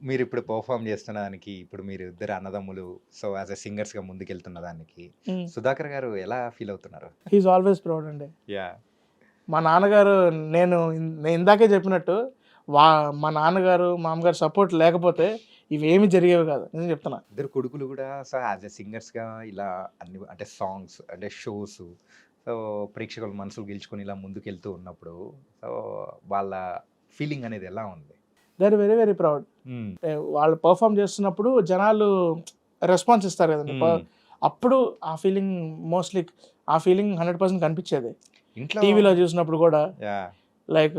మీరు ఇప్పుడు పర్ఫామ్ చేస్తున్న దానికి, ఇప్పుడు మీరు ఇద్దరు అన్నదమ్ములు సో యాజ్ ఎ సింగర్స్ గా ముందుకెళ్తున్న దానికి సుధాకర్ గారు ఎలా ఫీల్ అవుతున్నారు? హీఈస్ ఆల్వేస్ ప్రౌడ్ అండి. మా నాన్నగారు, నేను ఇందాకే చెప్పినట్టు, మా నాన్నగారు మా అమ్మగారు సపోర్ట్ లేకపోతే ఇవేమి జరిగేవి కాదు, నేను చెప్తున్నా. ఇద్దరు కొడుకులు కూడా సో యాజ్ ఎ సింగర్స్గా ఇలా అన్ని అంటే సాంగ్స్ అంటే షోస్, సో ప్రేక్షకుల మనసులు గెలుచుకొని ఇలా ముందుకెళ్తూ ఉన్నప్పుడు సో వాళ్ళ ఫీలింగ్ అనేది ఎలా ఉంది? They are very very proud. వాళ్ళు పర్ఫామ్ చేస్తున్నప్పుడు జనాలు రెస్పాన్స్ ఇస్తారు కదండి, అప్పుడు ఆ ఫీలింగ్ 100% కనిపించేది. టీవీలో చూసినప్పుడు కూడా లైక్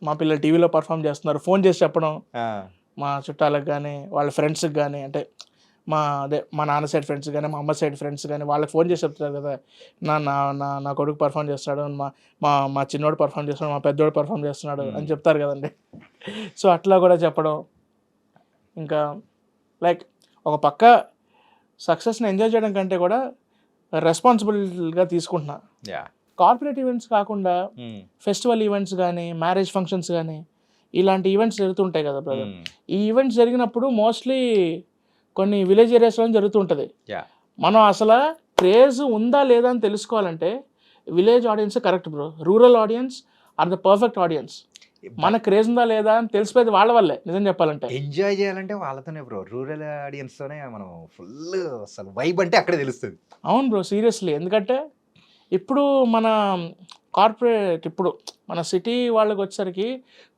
మా పిల్లలు టీవీలో పర్ఫామ్ చేస్తున్నారు, ఫోన్ చేసి చెప్పడం మా చుట్టాలకు కానీ, వాళ్ళ ఫ్రెండ్స్కి కానీ, అంటే మా నాన్న సైడ్ ఫ్రెండ్స్ కానీ, మా అమ్మ సైడ్ ఫ్రెండ్స్ కానీ, వాళ్ళకి ఫోన్ చేసి చెప్తారు కదా, నా కొడుకు పర్ఫామ్ చేస్తాడు, మా చిన్నోడు పర్ఫామ్ చేస్తున్నాడు, మా పెద్దోడు పర్ఫామ్ చేస్తున్నాడు అని చెప్తారు కదండి. సో అట్లా కూడా చెప్పడం, ఇంకా లైక్ ఒక పక్క సక్సెస్ని ఎంజాయ్ చేయడం కంటే కూడా రెస్పాన్సిబుల్గా తీసుకుంటున్నా. కార్పొరేట్ ఈవెంట్స్ కాకుండా ఫెస్టివల్ ఈవెంట్స్ కానీ, మ్యారేజ్ ఫంక్షన్స్ కానీ, ఇలాంటి ఈవెంట్స్ జరుగుతుంటాయి కదా బ్రదర్. ఈ ఈవెంట్స్ జరిగినప్పుడు మోస్ట్లీ కొన్ని విలేజ్ ఏరియాస్లో జరుగుతుంటుంది. మనం అసలు క్రేజ్ ఉందా లేదా అని తెలుసుకోవాలంటే village audience correct bro. Rural audience are the perfect audience. మన క్రేజ్ ఉందా లేదా అని తెలిసిపోయేది వాళ్ళ వల్లే, నిజం చెప్పాలంటే. ఎంజాయ్ చేయాలంటే వాళ్ళతోనే బ్రో, రూరల్ ఆడియన్స్తోనే మనం ఫుల్ అసలు వైబ్ అంటే అక్కడే తెలుస్తుంది. అవును బ్రో, సీరియస్లీ. ఎందుకంటే ఇప్పుడు మన కార్పొరేట్, ఇప్పుడు మన సిటీ వాళ్ళకి వచ్చేసరికి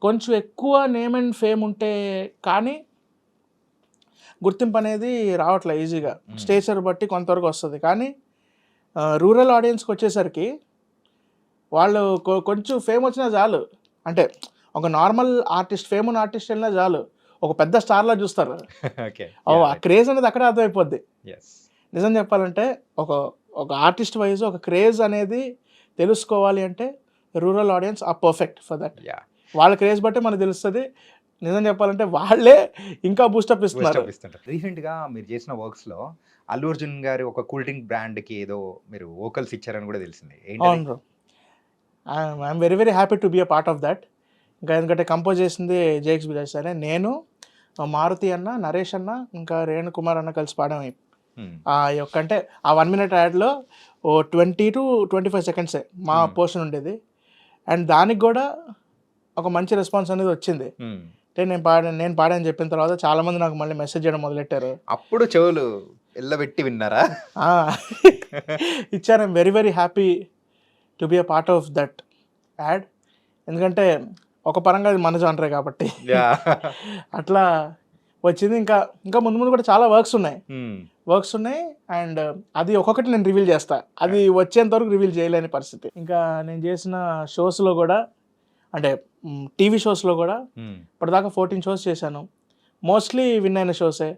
కొంచెం ఎక్కువ నేమ్ అండ్ ఫేమ్ ఉంటే కానీ గుర్తింపు అనేది రావట్లే ఈజీగా. స్టేచర్ బట్టి కొంతవరకు వస్తుంది, కానీ రూరల్ ఆడియన్స్కి వచ్చేసరికి వాళ్ళు కొంచెం ఫేమ్ వచ్చినా చాలు, అంటే ఒక నార్మల్ ఆర్టిస్ట్, ఫేమ్ ఉన్న ఆర్టిస్ట్ వెళ్ళినా చాలు, ఒక పెద్ద స్టార్లా చూస్తారు. ఆ క్రేజ్ అనేది అక్కడే అర్థమైపోద్ది. నిజం చెప్పాలంటే ఒక ఆర్టిస్ట్ వైజ్ ఒక క్రేజ్ అనేది తెలుసుకోవాలి అంటే rural audience are perfect for that. వాళ్ళ క్రేజ్ బట్టి మనకు తెలుస్తుంది. నిజం చెప్పాలంటే వాళ్ళే ఇంకా బూస్టప్ ఇస్తున్నారు. రీసెంట్గా మీరు చేసిన వర్క్స్లో అల్లు అర్జున్ గారి ఒక కూల్ డ్రింక్ బ్రాండ్కి ఏదో మీరు వోకల్స్ ఇచ్చారని కూడా తెలిసింది. అవును bro, I'm very very happy to be a part of that. ఇంకా ఎందుకంటే కంపోజ్ చేసింది జేఎక్స్ విజయ్ సరే, నేను మారుతి అన్న, నరేష్ అన్న, ఇంకా రేణు కుమార్ అన్న కలిసి పాడాము. ఆ యొక్క అంటే ఆ 1 minute యాడ్లో 20 to 25 seconds మా పోర్షన్ ఉండేది. అండ్ దానికి కూడా ఒక మంచి రెస్పాన్స్ అనేది వచ్చింది. అంటే నేను పాడాను చెప్పిన తర్వాత చాలామంది నాకు మళ్ళీ మెసేజ్ చేయడం మొదలెట్టారు. అప్పుడు చెవులు ఎల్లబెట్టి విన్నారా? ఇచ్చారు. I'm very very happy to be a part of that add. ఎందుకంటే ఒక పరంగా అది మన జానరే కాబట్టి అట్లా వచ్చింది. ఇంకా ముందు ముందు కూడా చాలా వర్క్స్ ఉన్నాయి. అండ్ అది ఒక్కొక్కటి నేను రివీల్ చేస్తా. అది వచ్చేంత వరకు రివీల్ చేయలేని పరిస్థితి. ఇంకా నేను చేసిన షోస్లో కూడా అంటే టీవీ షోస్లో కూడా ఇప్పటిదాకా 14 shows చేశాను. మోస్ట్లీ విన్ అయిన షోసే.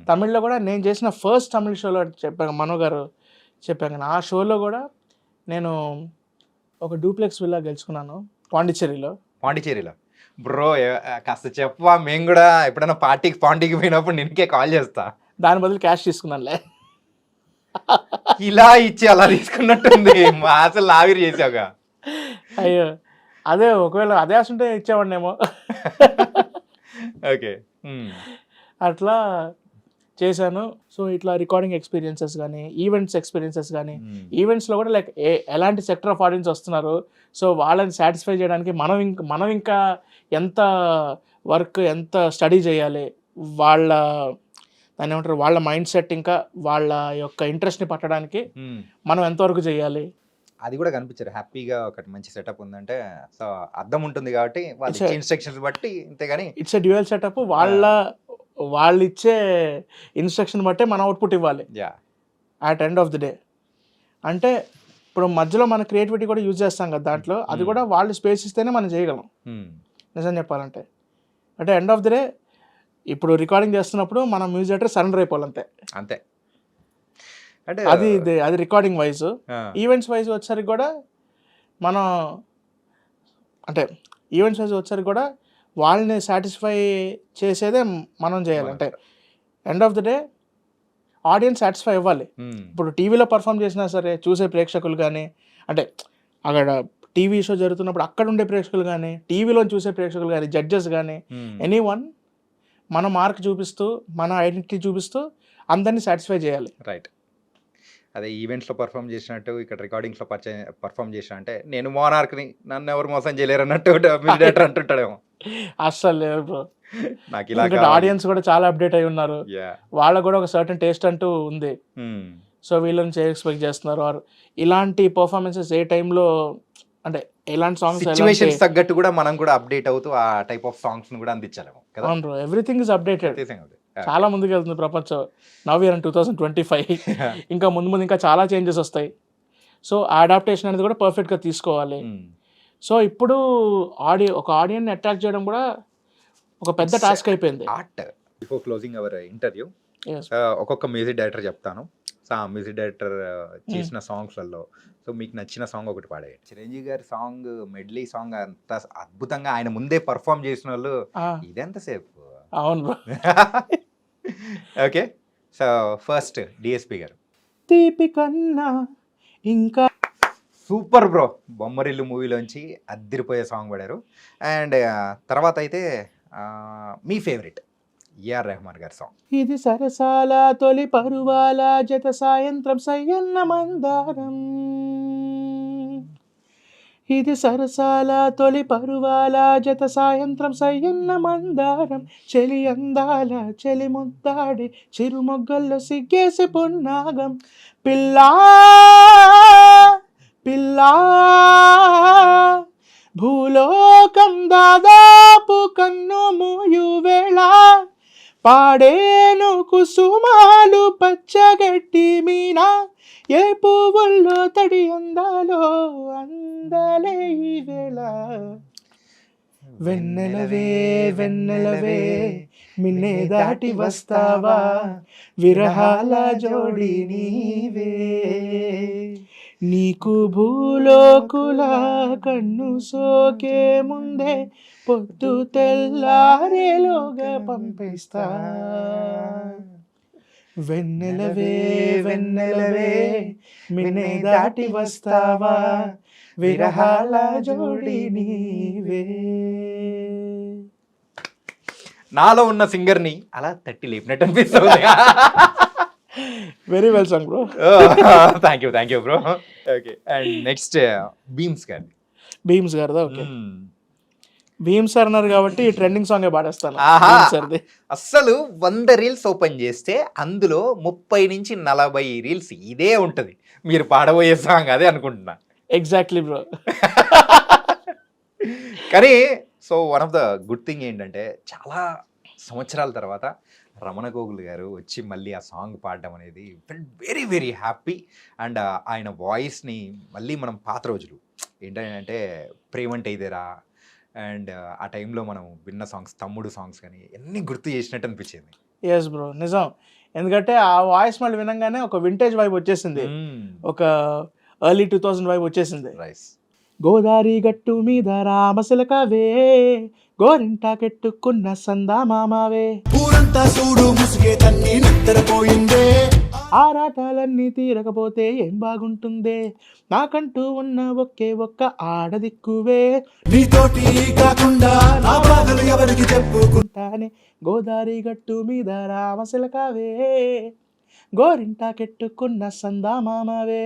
తమిళ్లో కూడా నేను చేసిన ఫస్ట్ తమిళ షోలో చెప్పాను, మనో గారు చెప్పాను. ఆ షోలో కూడా నేను ఒక డూప్లెక్స్ విల్లా గెలుచుకున్నాను పాండిచ్చేరిలో. బ్రో కాస్త చెప్పవా, మేము కూడా ఎప్పుడైనా పార్టీకి పోయినప్పుడు నిన్నే కాల్ చేస్తా. దాని బదులు క్యాష్ తీసుకున్నానులే. ఇలా ఇచ్చి అలా తీసుకున్నట్టుంది. మా అసలు లావిరి చేసావుగా. అయ్యో అదే, ఒకవేళ అదే ఆశ ఇచ్చేవాడినేమో. ఓకే, అట్లా చేశాను. సో ఇట్లా రికార్డింగ్ ఎక్స్పీరియన్సెస్ కానీ, ఈవెంట్స్ ఎక్స్పీరియన్సెస్ కానీ, ఈవెంట్స్లో కూడా లైక్ ఎలాంటి సెక్టర్ ఆఫ్ ఆడియన్స్ వస్తున్నారు, సో వాళ్ళని సాటిస్ఫై చేయడానికి మనం ఇంకా ఎంత వర్క్, ఎంత స్టడీ చేయాలి, దాన్ని ఏమంటారు, వాళ్ళ మైండ్ సెట్, ఇంకా వాళ్ళ యొక్క ఇంట్రెస్ట్ని పట్టడానికి మనం ఎంతవరకు చేయాలి, అది కూడా కనిపించారు. హ్యాపీగా ఒకటి మంచి సెటప్ ఉందంటే సో అర్థం ఉంటుంది కాబట్టి వాళ్ళ ఇన్స్ట్రక్షన్స్ బట్టి ఇంతేగాని ఇట్స్ ఎ డ్యూయల్ సెటప్. వాళ్ళు ఇచ్చే ఇన్స్ట్రక్షన్ బట్టే మనం అవుట్పుట్ ఇవ్వాలి at end of the day. అంటే ఇప్పుడు మధ్యలో మన క్రియేటివిటీ కూడా యూజ్ చేస్తాం కదా దాంట్లో, అది కూడా వాళ్ళు స్పేస్ ఇస్తేనే మనం చేయగలం నిజం చెప్పాలంటే. అంటే ఎండ్ ఆఫ్ ది డే ఇప్పుడు రికార్డింగ్ చేస్తున్నప్పుడు మనం మ్యూజిక్ డైరెక్టర్ సరెండర్ అయిపోవాలి అంతే. అంటే అది రికార్డింగ్ వైజ్. ఈవెంట్స్ వైజ్ వచ్చేసరికి కూడా మనం అంటే ఈవెంట్స్ వైజ్ వచ్చేసరికి కూడా వాళ్ళని సాటిస్ఫై చేసేదే మనం చేయాలి. అంటే end of the day audience satisfy అవ్వాలి. ఇప్పుడు టీవీలో పర్ఫామ్ చేసినా సరే చూసే ప్రేక్షకులు కానీ, అంటే అక్కడ టీవీ షో జరుగుతున్నప్పుడు అక్కడ ఉండే ప్రేక్షకులు కానీ, టీవీలో చూసే ప్రేక్షకులు కానీ, జడ్జెస్ కానీ, ఎనీవన్ మన మార్క్ చూపిస్తూ, మన ఐడెంటిటీ చూపిస్తూ అందరినీ సాటిస్ఫై చేయాలి. రైట్. అదే ఈవెంట్స్లో పర్ఫామ్ చేసినట్టు ఇక్కడ రికార్డింగ్స్లో పర్ఫామ్ చేసిన అంటే నేను మోనార్క్ని, నన్ను ఎవరు మోసం చేయలేరు అన్నట్టు డైరెక్టర్ అంటుంటాడేమో. అస్సలు లేదు బ్రో. నాకు ఇలా ఆడియన్స్ కూడా చాలా అప్డేట్ అయి ఉన్నారు. వాళ్ళకు కూడా ఒక సర్టన్ టేస్ట్ అంటూ ఉంది. సో వీళ్ళని ఎక్స్పెక్ట్ చేస్తున్నారు. ఆర్ ఇలాంటి పర్ఫార్మెన్సెస్ ఏ టైంలో, అంటే ఎలాంటి సాంగ్స్ సిచ్యువేషన్స్ తగ్గట్టు కూడా మనం కూడా అప్డేట్ అవుతూ ఆ టైప్ ఆఫ్ సాంగ్స్ ను కూడా అందించాలేమో కదా. అవును బ్రో, ఎవ్రీథింగ్ ఇస్ అప్డేటెడ్. చాలా ముందుకు వెళ్తుంది ప్రపంచం. Now year 2025. ఇంకా ముందు ఇంకా చాలా చేంజెస్ వస్తాయి. సో ఆ అడాప్టేషన్ అనేది కూడా పర్ఫెక్ట్గా తీసుకోవాలి. సో ఇప్పుడు ఒక ఆడియన్ని అట్రాక్ట్ చేయడం కూడా ఒక పెద్ద టాస్క్ అయిపోయింది. Art. Before closing our interview ఒక్కొక్క మ్యూజిక్ డైరెక్టర్ చెప్తాను. సో ఆ మ్యూజిక్ డైరెక్టర్ చేసిన సాంగ్స్లలో సో మీకు నచ్చిన సాంగ్ ఒకటి పాడేయండి. చిరంజీవి గారి సాంగ్, మెడ్లీ సాంగ్ అంత అద్భుతంగా ఆయన ముందే పర్ఫామ్ చేసిన వాళ్ళు ఇదెంతసేపు. అవును. ఓకే, సో ఫస్ట్ డిఎస్పి గారు. తీపి కన్నా ఇంకా సూపర్ బ్రో, బొమ్మరిల్లు మూవీలోంచి అద్దిరిపోయే సాంగ్ పాడారు. అండ్ తర్వాత అయితే మీ ఫేవరెట్ ఏఆర్ రెహమాన్ గారి సాంగ్. ఇది సరసాల తొలి పరువాల జత సాయంత్రం సయ్యన్న మందారం, ఇది సరసాల తొలి పరువాల జత సాయంత్రం సయ్యన్న మందారం, చెలి అందాల చెలి ముద్దాడి చిరుమొగ్గల్లో సిగ్గేసి పున్నాగం, పిల్లా పిల్లా భూలోకం దాదాపు కన్ను మూయు వేళ, పాడేను కుసుమాలు పచ్చగట్టి మీనా, ఏ పువ్వుల్లో తడి అందాలో అందలే ఈ వేళ, వెన్నెలవే వెన్నెలవే మిన్నే దాటి వస్తావా, విరహాల జోడి నీవే, నీకు భూలోకుల కన్ను సోకే ముందే పొద్దు తెల్లారేలోగా పంపిస్తా. వెన్నెలవే వెన్నెలవే మిన్నే దాటి వస్తావా, విరహాల జోడి నీవే. నాలో ఉన్న సింగర్ని అలా తట్టి లేపినట్టు అనిపిస్తుంది. Very well song bro. Thank you bro. Okay, and next Bheems gari. Bheems గారిదా? ఓకే, భీమ్ సార్ అన్నారు కాబట్టి ట్రెండింగ్ సాంగ్ పాడేస్తాను. ఆహా. భీమ్ సార్ది. అస్సలు 100 రీల్స్ ఓపెన్ చేస్తే అందులో 30 నుంచి 40 రీల్స్ ఇదే ఉంటుంది. మీరు పాడబోయే సాంగ్ అదే అనుకుంటున్నా. Exactly bro. కానీ so one of the good thing ఏంటంటే చాలా సంవత్సరాల తర్వాత రమణ గోగుల్ గారు వచ్చి మళ్ళీ ఆ సాంగ్ పాడడం అనేది వెరీ వెరీ హ్యాపీ. అండ్ ఆయన వాయిస్ని మళ్ళీ మనం పాత రోజులు ఏంటంటే ప్రేమంటే ఇదేరా అండ్ ఆ టైంలో మనం విన్న సాంగ్స్, తమ్ముడు సాంగ్స్ కానీ ఎన్ని గుర్తు చేసినట్టు అనిపించింది. ఎస్ బ్రో, నిజం. ఎందుకంటే ఆ వాయిస్ మళ్ళీ వినంగానే ఒక వింటేజ్ వైబ్ వచ్చేసింది, ఒక ఎర్లీ 2000 వైబ్ వచ్చేసింది. రైస్. గోదారి గట్టు మీద రామశిలకవే, గోరింటాకెట్టుకున్న సందా మామావే, ఊరంతా చూడు ముసుగే తన్ని నిద్రపోయిందే. ఆరాటాలన్నీ తీరకపోతే ఏం బాగుంటుందే, నాకంటూ ఉన్న ఒకే ఒక్క ఆడదిక్కువే, నీతోటి కాకుండా నా బాధలు ఎవరికి చెప్పుకుంటా. తానే గోదారి గట్టు మీద రామశిలకవే, గోరింటాకెట్టుకున్న సందా మామావే.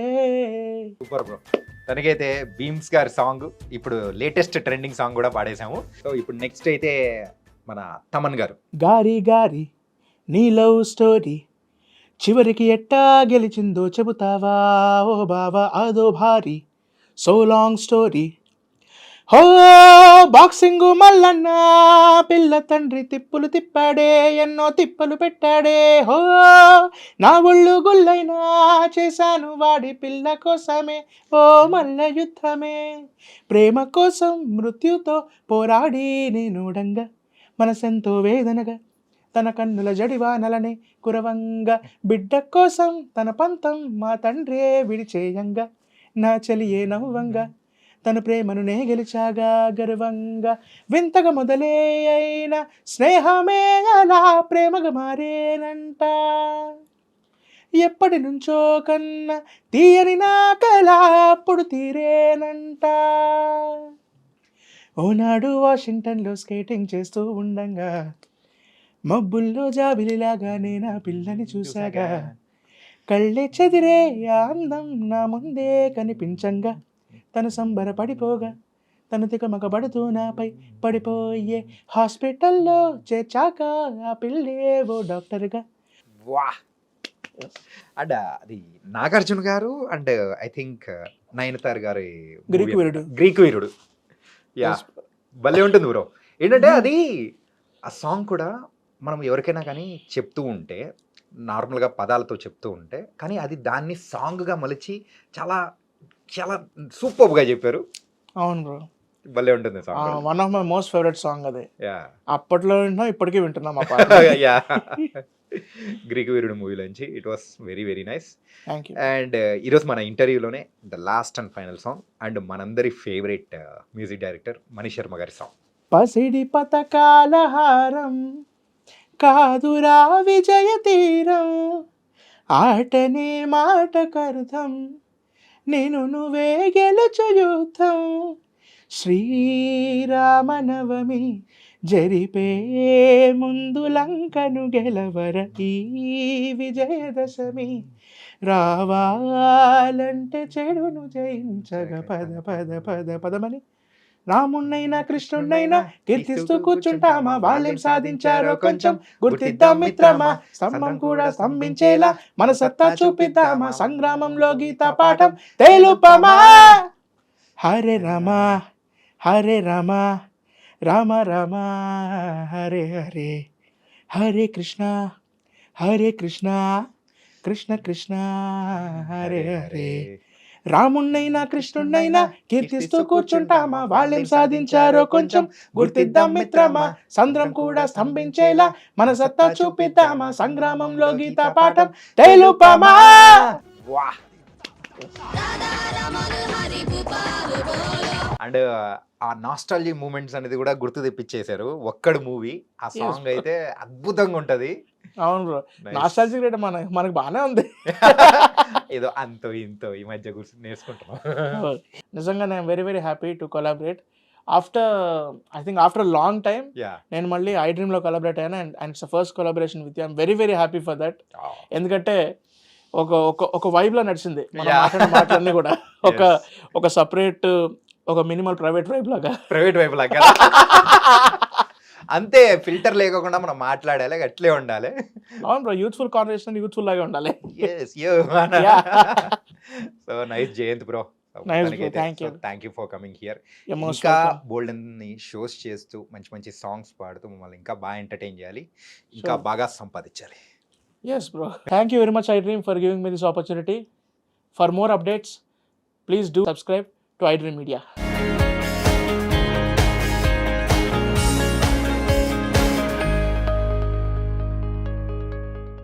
Super bro. తనకైతే బీమ్స్ గారి సాంగ్ ఇప్పుడు లేటెస్ట్ ట్రెండింగ్ సాంగ్ కూడా పాడేశాము. సో ఇప్పుడు నెక్స్ట్ అయితే మన తమన్ గారు. గారి గారి నీ లవ్ స్టోరీ చివరికి ఎట్టా గెలిచిందో చెబుతావా ఓ బావా, అదో భారీ సో లాంగ్ స్టోరీ. హో బాక్సింగు మల్లన్న పిల్ల తండ్రి తిప్పులు తిప్పాడే, ఎన్నో తిప్పలు పెట్టాడే. హో నా ఒళ్ళు గుల్లైనా చేశాను వాడి పిల్ల కోసమే, ఓ మల్ల యుద్ధమే. ప్రేమ కోసం మృత్యుతో పోరాడి నేనుడంగా, మనసెంతో వేదనగా తన కన్నుల జడివానలనే కురవంగా, బిడ్డ కోసం తన పంతం మా తండ్రే విడిచేయంగా, నా చలియే నవ్వంగా తన ప్రేమను నే గెలిచాగా గర్వంగా. వింతగా మొదలే అయిన స్నేహమే అలా ప్రేమగా మారేనంట, ఎప్పటి నుంచో కన్నా తీయని నా కల అప్పుడు తీరేనంట. ఓనాడు వాషింగ్టన్లో స్కేటింగ్ చేస్తూ ఉండంగా, మబ్బుల్లో జాబిలిలాగా నేను ఆ పిల్లని చూసాగా, కళ్ళే చెదిరే ఆ అందం నా ముందే కనిపించంగా, తను సంబరపడిపోగా తను తికమకబడుతూ నాపై పడిపోయే, హాస్పిటల్లో చేర్చాక ఆ పిల్లే ఓ డాక్టర్గా. వా. అండ్ అది నాగార్జున గారు అండ్ ఐ థింక్ నయనతార్ గారి గ్రీకు వీరుడు. గ్రీకు వీరుడు. యా, భలే ఉంటుంది బ్రో. ఏంటంటే అది ఆ సాంగ్ కూడా మనం ఎవరికైనా కానీ చెప్తూ ఉంటే నార్మల్గా పదాలతో చెప్తూ ఉంటే, కానీ అది దాన్ని సాంగ్గా మలిచి చాలా చాలా సూపర్గా చెప్పారు. అవును బ్రో, భలే ఉంటుంది song. One of my most favourite song అది. యా. అప్పట్లో వింటున్నాం, ఇప్పటికీ వింటున్నాం ఆ పాట. యా. గ్రీకు వీరుడు మూవీలోంచి it was very very nice. Thank you. And ఈరోజు మన ఇంటర్వ్యూలోనే the last and final song and మనందరి favourite music director Mani Sharma గారి సాంగ్. పసిడి పతకాల హారం కాదురా విజయ తీరం, ఆటనే మాటకర్థం నేను నువ్వే గెలుచు యుద్ధం, శ్రీరామనవమి జరిపే ముందు లంకను గెలవర ఈ విజయదశమి, రావాలంటే చెడును జయించగ పద పద పద పదమని, రాముణ్ణైనా కృష్ణుణ్ణైనా కీర్తిస్తూ కూర్చుంటామా, వాళ్ళేం సాధించారో కొంచెం గుర్తిద్దాం మిత్రమా, స్తంభం కూడా స్తంభించేలా మన సత్తా చూపిద్దామా, సంగ్రామంలో గీతా పాఠం తెలుపమా. హరే రామ హరే రామ రామ రామ హరే హరే, హరే కృష్ణ కృష్ణ కృష్ణ హరే హరే, రాముణ్ణైనా కృష్ణుణ్ణైనా కీర్తిస్తూ కూర్చుంటామా, వాళ్ళేం సాధించారో కొంచెం గుర్తిద్దాం మిత్రమా, సంద్రం కూడా స్తంభించేలా మన సత్తా చూపిద్దామా, సంగ్రామంలో గీతా పాఠం తెలుపమా. వా, అండ్ ఆ నాస్టాలజీ మూమెంట్స్ అనేది కూడా గుర్తు తెప్పించేశారు ఒక్కడు మూవీ. ఆ సాంగ్ అయితే అద్భుతంగా ఉంటది. అవును బ్రో, Nice. నాస్టాలజిక్ రేట్ మనకు బాగానే ఉంది. ఏదో అంతో ఇంతో ఈ మధ్య నేర్చుకుంటున్నాం. నిజంగా నేను very very happy to collaborate after I think after long time yeah నేను మళ్ళీ ఐ డ్రీమ్లో కొలాబరేట్ అయ్యాను and it's first collaboration with you. I'm very very happy for that. ఎందుకంటే ఒక వైబ్లో నడిచింది మనం Yeah. మాట్లాడిన మాటలన్నీ కూడా ఒక సపరేట్ ఒక మినిమల్ ప్రైవేట్ వైబ్ లాగా. ప్రైవేట్ వైపు లాగా అంతే, ఫిల్టర్ లేకుండా మనం మాట్లాడాలి, అట్లే ఉండాలి. అవును బ్రో, యూత్ఫుల్ కాన్వర్సేషన్ యూత్ఫుల్ లాగా ఉండాలి. So nice Jayant bro. Nice bro, thank you. Thank you for coming here. You're most ఇంకా welcome. బోల్డ్ అన్ని షోస్ చేస్తూ మంచి మంచి సాంగ్స్ పాడుతూ మమ్మల్ని ఇంకా బాగా ఎంటర్టైన్ చేయాలి, ఇంకా Sure. బాగా సంపాదించాలి. Yes bro, thank you very much iDream for giving me this opportunity. For more updates, please do subscribe to iDream Media.